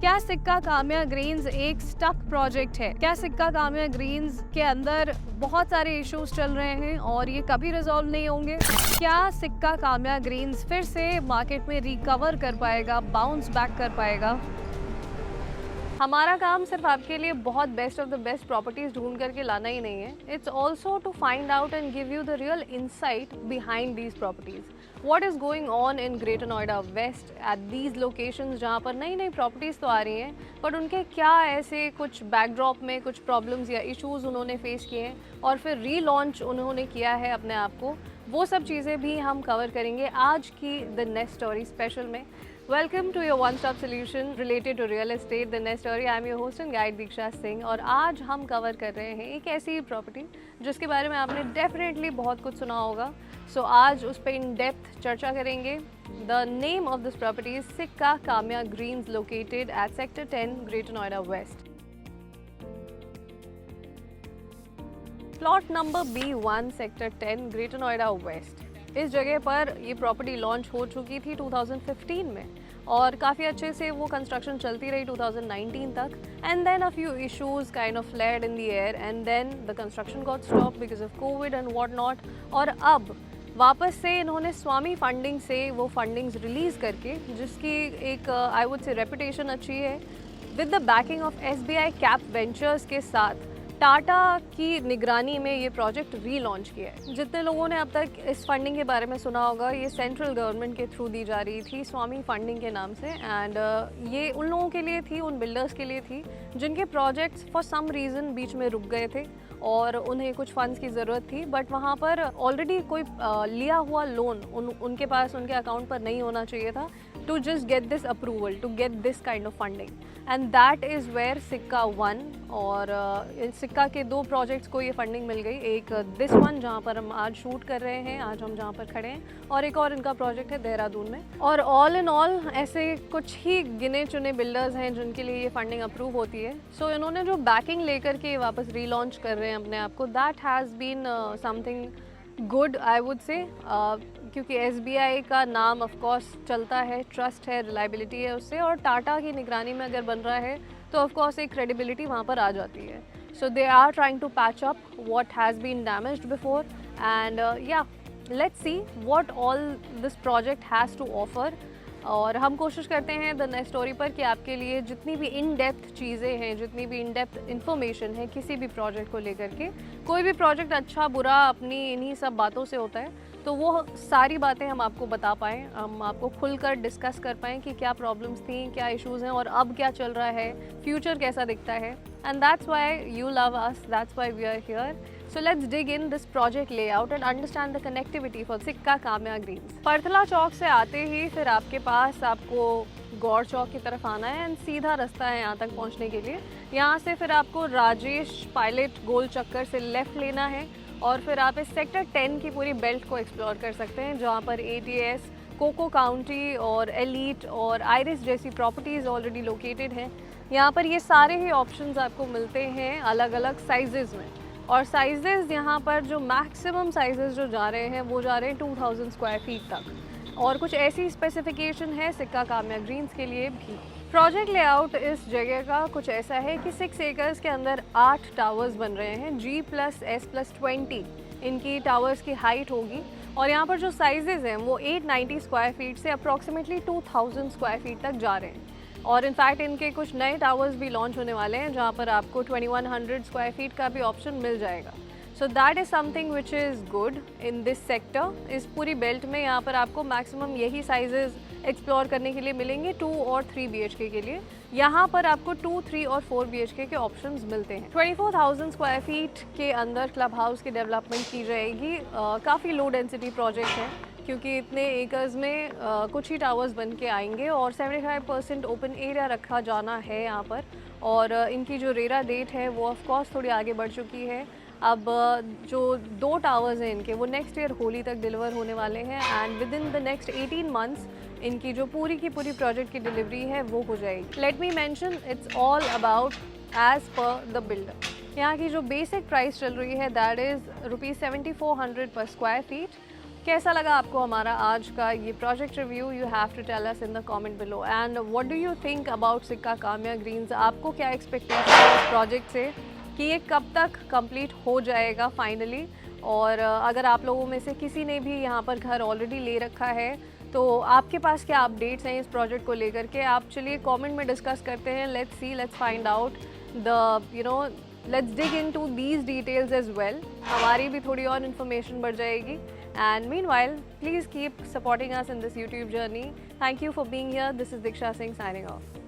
क्या सिक्का काम्या ग्रीन्स एक स्टक प्रोजेक्ट है? क्या सिक्का काम्या ग्रीन्स के अंदर बहुत सारे इश्यूज चल रहे हैं और ये कभी रिजॉल्व नहीं होंगे? क्या सिक्का काम्या ग्रीन्स फिर से मार्केट में रिकवर कर पाएगा, बाउंस बैक कर पाएगा? हमारा काम सिर्फ आपके लिए बहुत best of the best properties ढूंढ करके लाना ही नहीं है. It's also to find out and give you the real insight behind these properties. What is going on in Greater Noida West at these locations जहाँ पर नई नई प्रॉपर्टीज तो आ रही हैं, बट उनके क्या ऐसे कुछ बैकड्रॉप में कुछ प्रॉब्लम्स या इशूज़ उन्होंने फेस किए हैं और फिर रीलॉन्च उन्होंने किया है अपने आप को, वो सब चीज़ें भी हम कवर करेंगे आज की द नेक्स्ट स्टोरी स्पेशल में. Welcome to your one-stop solution related to real estate, The Nest Story. I am your host and guide दीक्षा सिंह और आज हम कवर कर रहे हैं एक ऐसी प्रॉपर्टी जिसके बारे में आपने डेफिनेटली बहुत कुछ सुना होगा. सो आज उस पर इन डेप्थ चर्चा करेंगे. The name of this property is Sikka Kaamya greens located at sector 10 greater Noida west. Plot number B1 sector 10 greater Noida west. इस जगह पर ये प्रॉपर्टी लॉन्च हो चुकी थी 2015 में और काफ़ी अच्छे से वो कंस्ट्रक्शन चलती रही 2019 तक. And then a few issues kind of flared in the air and then the construction got stop because of Covid and what not. और अब वापस से इन्होंने स्वामी फंडिंग से वो फंडिंग्स रिलीज़ करके, जिसकी एक आई वुड से रेपुटेशन अच्छी है, with the banking of SBI cap ventures के साथ टाटा की निगरानी में ये प्रोजेक्ट रीलॉन्च किया है. जितने लोगों ने अब तक इस फंडिंग के बारे में सुना होगा, ये सेंट्रल गवर्नमेंट के थ्रू दी जा रही थी स्वामी फंडिंग के नाम से. एंड ये उन लोगों के लिए थी, उन बिल्डर्स के लिए थी जिनके प्रोजेक्ट्स फॉर सम रीज़न बीच में रुक गए थे और उन्हें कुछ फंड्स की ज़रूरत थी, बट वहाँ पर ऑलरेडी कोई लिया हुआ लोन उनके पास उनके अकाउंट पर नहीं होना चाहिए था to just get this approval, to get this kind of funding. And that is where सिक्का वन और सिक्का के दो प्रोजेक्ट्स को ये फंडिंग मिल गई. एक दिस वन जहाँ पर हम आज शूट कर रहे हैं, आज हम जहाँ पर खड़े हैं, और एक और इनका प्रोजेक्ट है देहरादून में. और ऑल इन ऑल ऐसे कुछ ही गिने चुने बिल्डर्स हैं जिनके लिए ये फंडिंग अप्रूव होती है. सो इन्होंने जो बैकिंग लेकर के वापस रीलॉन्च कर रहे हैं अपने आप को, that has been something good I would say, क्योंकि SBI का नाम ऑफ कोर्स चलता है, ट्रस्ट है, रिलायबिलिटी है उससे, और टाटा की निगरानी में अगर बन रहा है तो ऑफ कोर्स एक क्रेडिबिलिटी वहाँ पर आ जाती है. So they are trying to patch up what has been damaged before and या let's see what all this project has to offer. और हम कोशिश करते हैं द नेक्स्ट स्टोरी पर कि आपके लिए जितनी भी इन डेप्थ चीज़ें हैं, जितनी भी इन डेप्थ इन्फॉर्मेशन है किसी भी प्रोजेक्ट को लेकर के, कोई भी प्रोजेक्ट अच्छा बुरा अपनी इन्हीं सब बातों से होता है, तो वो सारी बातें हम आपको बता पाएँ, हम आपको खुलकर डिस्कस कर पाएँ कि क्या प्रॉब्लम्स थी, क्या इश्यूज़ हैं और अब क्या चल रहा है, फ्यूचर कैसा दिखता है. And that's why you love us, that's why we are here. So let's dig in this project layout and understand the connectivity for सिक्का काम्या ग्रीन्स. परथला चौक से आते ही फिर आपके पास आपको गौर चौक की तरफ आना है एंड सीधा रास्ता है यहाँ तक पहुँचने के लिए. यहाँ से फिर आपको राजेश पायलट गोल चक्कर से लेफ़्ट लेना है और फिर आप इस सेक्टर 10 की पूरी बेल्ट को एक्सप्लोर कर सकते हैं, जहाँ पर ATS, कोको काउंटी और एलीट और आइरिस जैसी प्रॉपर्टीज़ ऑलरेडी लोकेटेड हैं. यहाँ पर ये सारे ही ऑप्शंस आपको मिलते हैं अलग अलग साइजेज़ में, और साइजेस यहाँ पर जो मैक्सिमम साइजेस जो जा रहे हैं वो जा रहे हैं 2000 स्क्वायर फीट तक, और कुछ ऐसी स्पेसिफिकेशन है सिक्का काम्या ग्रीन्स के लिए भी. प्रोजेक्ट लेआउट इस जगह का कुछ ऐसा है कि 6 एकर्स के अंदर 8 टावर्स बन रहे हैं. G+S+20 इनकी टावर्स की हाइट होगी और यहाँ पर जो साइजेस हैं वो 890 स्क्वायर फीट से अप्रॉक्सीमेटली 2000 स्क्वायर फीट तक जा रहे हैं. और इनफैक्ट इनके कुछ नए टावर्स भी लॉन्च होने वाले हैं जहाँ पर आपको 2100 स्क्वायर फीट का भी ऑप्शन मिल जाएगा. So that is something which is good in this sector. इस पूरी बेल्ट में यहाँ पर आपको मैक्सिमम यही साइजेस एक्सप्लोर करने के लिए मिलेंगे 2 और 3 BHK के लिए. यहाँ पर आपको 2, 3 और 4 BHK के ऑप्शंस मिलते हैं. 24,000 स्क्वायर फीट के अंदर क्लब हाउस की डेवलपमेंट की जाएगी. काफ़ी लो डेंसिटी प्रोजेक्ट है क्योंकि इतने एकर्स में कुछ ही टावर्स बन के आएंगे और 75% ओपन एरिया रखा जाना है यहाँ पर. और इनकी जो रेरा डेट है वो ऑफ कोर्स थोड़ी आगे बढ़ चुकी है. अब जो 2 टावर्स हैं इनके वो नेक्स्ट ईयर होली तक डिलीवर होने वाले हैं and with in the next 18 months इनकी जो पूरी की पूरी प्रोजेक्ट की डिलीवरी है वो हो जाएगी. Let me mention it's all about as per the builder. यहाँ की जो बेसिक प्राइस चल रही है दैट इज़ ₹7400 पर स्क्वायर फीट. कैसा लगा आपको हमारा आज का ये project review? You have to tell us in the comment below. And what do you think about Sikka Kaamya Green's? आपको क्या एक्सपेक्टेशन है इस प्रोजेक्ट से कि ये कब तक कंप्लीट हो जाएगा फाइनली? और अगर आप लोगों में से किसी ने भी यहाँ पर घर ऑलरेडी ले रखा है तो आपके पास क्या अपडेट्स हैं इस प्रोजेक्ट को लेकर के? आप चलिए कमेंट में डिस्कस करते हैं। Let's see, let's find out the let's dig into these details as well. हमारी भी थोड़ी और इन्फॉर्मेशन बढ़ जाएगी। And meanwhile, please keep supporting us in this YouTube journey. Thank you for being here. This is Diksha Singh signing of.